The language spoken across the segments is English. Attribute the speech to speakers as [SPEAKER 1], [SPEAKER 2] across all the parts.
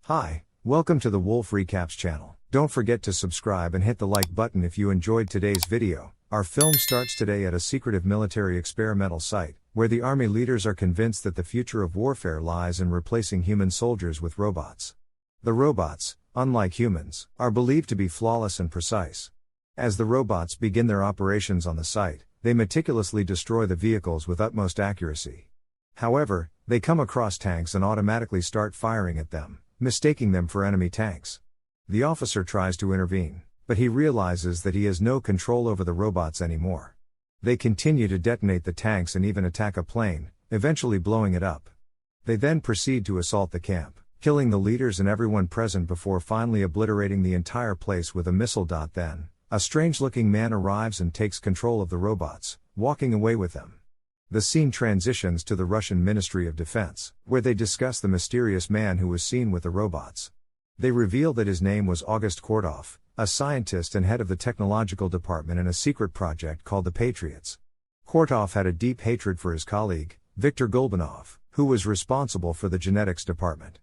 [SPEAKER 1] Hi, welcome to the Wolf Recaps channel. Don't forget to subscribe and hit the like button if you enjoyed today's video. Our film starts today at a secretive military experimental site, where the army leaders are convinced that the future of warfare lies in replacing human soldiers with robots. The robots, unlike humans, are believed to be flawless and precise. As the robots begin their operations on the site, they meticulously destroy the vehicles with utmost accuracy. However, they come across tanks and automatically start firing at them, mistaking them for enemy tanks. The officer tries to intervene, but he realizes that he has no control over the robots anymore. They continue to detonate the tanks and even attack a plane, eventually blowing it up. They then proceed to assault the camp, killing the leaders and everyone present before finally obliterating the entire place with a missile. Then, a strange-looking man arrives and takes control of the robots, walking away with them. The scene transitions to the Russian Ministry of Defense, where they discuss the mysterious man who was seen with the robots. They reveal that his name was August Kortov, a scientist and head of the technological department in a secret project called the Patriots. Kortov had a deep hatred for his colleague, Viktor Golbanov, who was responsible for the genetics department.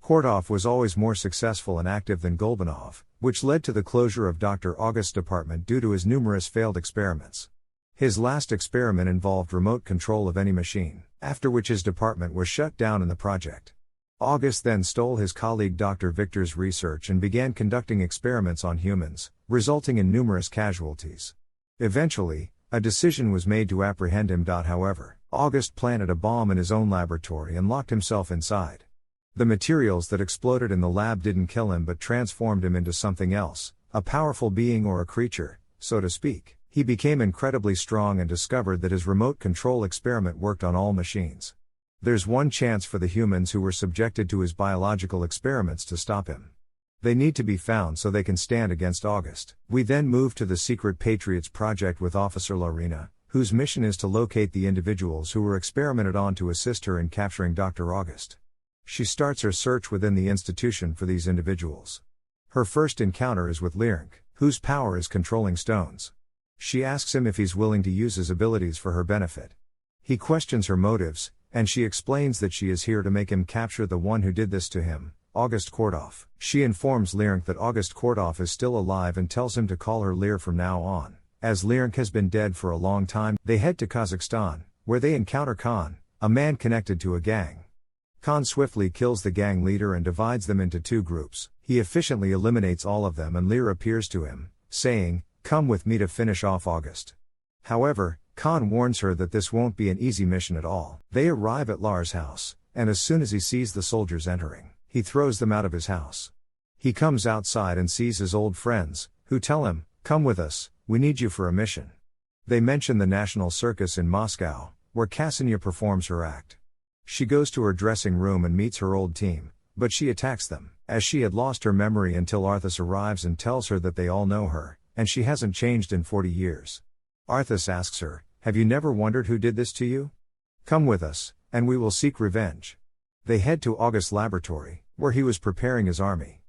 [SPEAKER 1] Kortov was always more successful and active than Golbanov, which led to the closure of Dr. August's department due to his numerous failed experiments. His last experiment involved remote control of any machine, after which his department was shut down in the project. August then stole his colleague Dr. Victor's research and began conducting experiments on humans, resulting in numerous casualties. Eventually, a decision was made to apprehend him. However, August planted a bomb in his own laboratory and locked himself inside. The materials that exploded in the lab didn't kill him but transformed him into something else, a powerful being or a creature, so to speak. He became incredibly strong and discovered that his remote control experiment worked on all machines. There's one chance for the humans who were subjected to his biological experiments to stop him. They need to be found so they can stand against August. We then move to the secret Patriots project with Officer Larina, whose mission is to locate the individuals who were experimented on to assist her in capturing Dr. August. She starts her search within the institution for these individuals. Her first encounter is with Lyrinc, whose power is controlling stones. She asks him if he's willing to use his abilities for her benefit. He questions her motives, and she explains that she is here to make him capture the one who did this to him, August Kortov. She informs Lyrinc that August Kortov is still alive and tells him to call her Lyr from now on. As Lyrinc has been dead for a long time, they head to Kazakhstan, where they encounter Khan, a man connected to a gang. Khan swiftly kills the gang leader and divides them into two groups. He efficiently eliminates all of them and Lyr appears to him, saying, "Come with me to finish off August." However, Khan warns her that this won't be an easy mission at all. They arrive at Lar's house, and as soon as he sees the soldiers entering, he throws them out of his house. He comes outside and sees his old friends, who tell him, "Come with us, we need you for a mission." They mention the National Circus in Moscow, where Ksenia performs her act. She goes to her dressing room and meets her old team, but she attacks them, as she had lost her memory until Arthas arrives and tells her that they all know her, and she hasn't changed in 40 years. Arthas asks her, "Have you never wondered who did this to you? Come with us, and we will seek revenge." They head to August's laboratory, where he was preparing his army.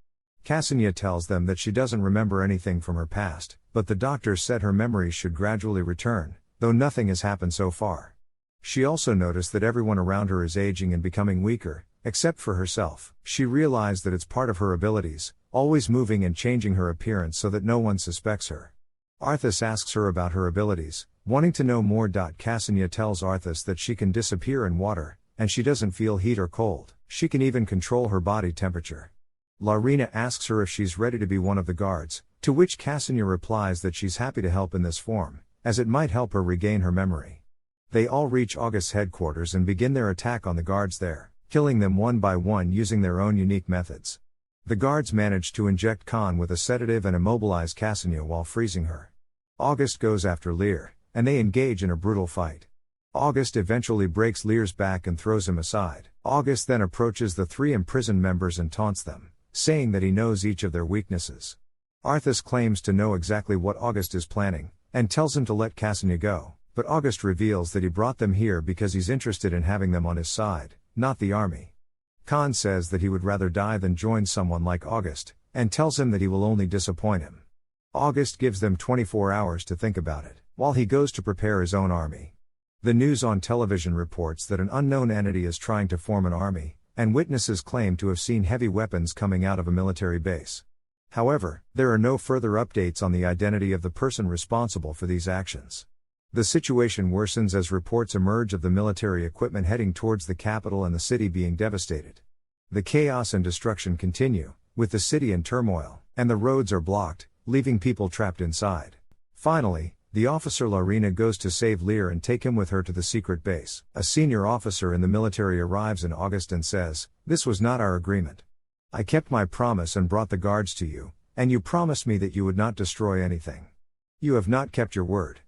[SPEAKER 1] Ksenia tells them that she doesn't remember anything from her past, but the doctors said her memories should gradually return, though nothing has happened so far. She also noticed that everyone around her is aging and becoming weaker, except for herself. She realized that it's part of her abilities, always moving and changing her appearance so that no one suspects her. Arthas asks her about her abilities, wanting to know more. Ksenia tells Arthas that she can disappear in water, and she doesn't feel heat or cold. She can even control her body temperature. Larina asks her if she's ready to be one of the guards, to which Ksenia replies that she's happy to help in this form, as it might help her regain her memory. They all reach August's headquarters and begin their attack on the guards there, killing them one by one using their own unique methods. The guards manage to inject Khan with a sedative and immobilize Ksenia while freezing her. August goes after Lyr, and they engage in a brutal fight. August eventually breaks Lyr's back and throws him aside. August then approaches the three imprisoned members and taunts them, saying that he knows each of their weaknesses. Arthas claims to know exactly what August is planning, and tells him to let Ksenia go, but August reveals that he brought them here because he's interested in having them on his side, not the army. Khan says that he would rather die than join someone like August, and tells him that he will only disappoint him. August gives them 24 hours to think about it, while he goes to prepare his own army. The news on television reports that an unknown entity is trying to form an army, and witnesses claim to have seen heavy weapons coming out of a military base. However, there are no further updates on the identity of the person responsible for these actions. The situation worsens as reports emerge of the military equipment heading towards the capital and the city being devastated. The chaos and destruction continue, with the city in turmoil, and the roads are blocked, leaving people trapped inside. Finally, the officer Larina goes to save Lear and take him with her to the secret base. A senior officer in the military arrives in August and says, "This was not our agreement. I kept my promise and brought the guards to you, and you promised me that you would not destroy anything. You have not kept your word."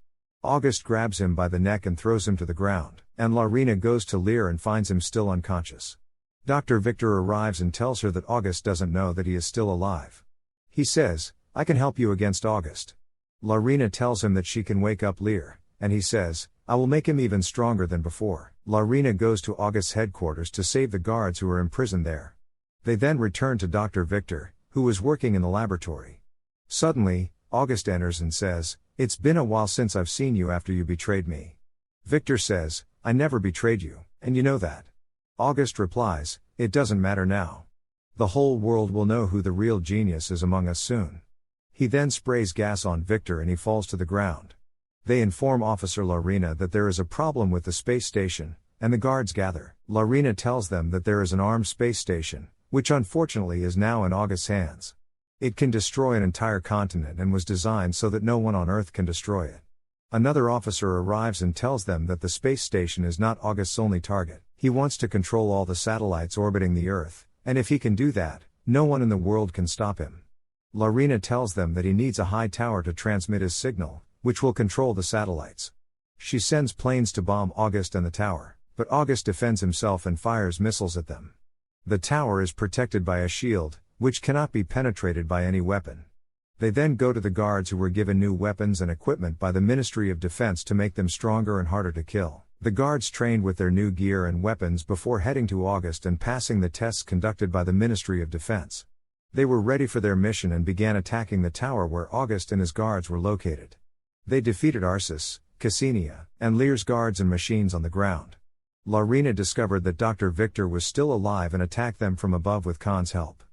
[SPEAKER 1] August grabs him by the neck and throws him to the ground, and Larina goes to Lear and finds him still unconscious. Dr. Victor arrives and tells her that August doesn't know that he is still alive. He says, "I can help you against August." Larina tells him that she can wake up Lear, and he says, "I will make him even stronger than before." Larina goes to August's headquarters to save the guards who are imprisoned there. They then return to Dr. Victor, who is working in the laboratory. Suddenly, August enters and says, "It's been a while since I've seen you after you betrayed me." Victor says, "I never betrayed you, and you know that." August replies, "It doesn't matter now. The whole world will know who the real genius is among us soon." He then sprays gas on Victor and he falls to the ground. They inform Officer Larina that there is a problem with the space station, and the guards gather. Larina tells them that there is an armed space station, which unfortunately is now in August's hands. It can destroy an entire continent and was designed so that no one on Earth can destroy it. Another officer arrives and tells them that the space station is not August's only target. He wants to control all the satellites orbiting the Earth, and if he can do that, no one in the world can stop him. Larina tells them that he needs a high tower to transmit his signal, which will control the satellites. She sends planes to bomb August and the tower, but August defends himself and fires missiles at them. The tower is protected by a shield, which cannot be penetrated by any weapon. They then go to the guards who were given new weapons and equipment by the Ministry of Defense to make them stronger and harder to kill. The guards trained with their new gear and weapons before heading to August and passing the tests conducted by the Ministry of Defense. They were ready for their mission and began attacking the tower where August and his guards were located. They defeated Arsis, Ksenia, and Lear's guards and machines on the ground. Larina discovered that Dr. Victor was still alive and attacked them from above with Khan's help.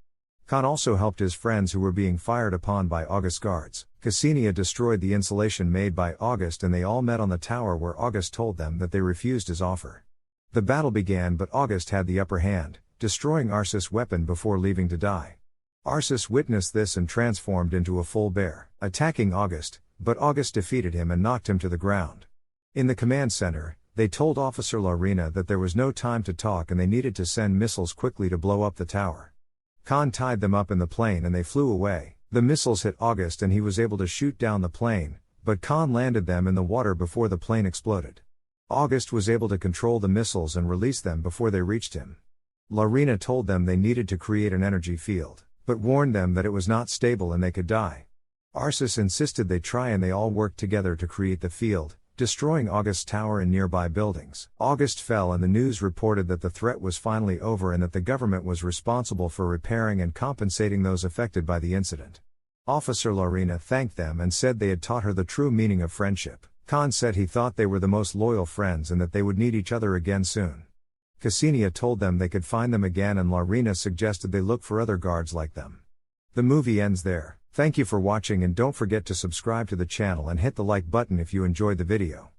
[SPEAKER 1] Khan also helped his friends who were being fired upon by August's guards. Ksenia destroyed the insulation made by August and they all met on the tower where August told them that they refused his offer. The battle began but August had the upper hand, destroying Arsis' weapon before leaving to die. Arsis witnessed this and transformed into a full bear, attacking August, but August defeated him and knocked him to the ground. In the command center, they told Officer Larina that there was no time to talk and they needed to send missiles quickly to blow up the tower. Khan tied them up in the plane and they flew away. The missiles hit August and he was able to shoot down the plane, but Khan landed them in the water before the plane exploded. August was able to control the missiles and release them before they reached him. Larina told them they needed to create an energy field, but warned them that it was not stable and they could die. Arsis insisted they try and they all worked together to create the field, destroying August's tower and nearby buildings. August fell and the news reported that the threat was finally over and that the government was responsible for repairing and compensating those affected by the incident. Officer Larina thanked them and said they had taught her the true meaning of friendship. Khan said he thought they were the most loyal friends and that they would need each other again soon. Ksenia told them they could find them again and Larina suggested they look for other guards like them. The movie ends there. Thank you for watching and don't forget to subscribe to the channel and hit the like button if you enjoyed the video.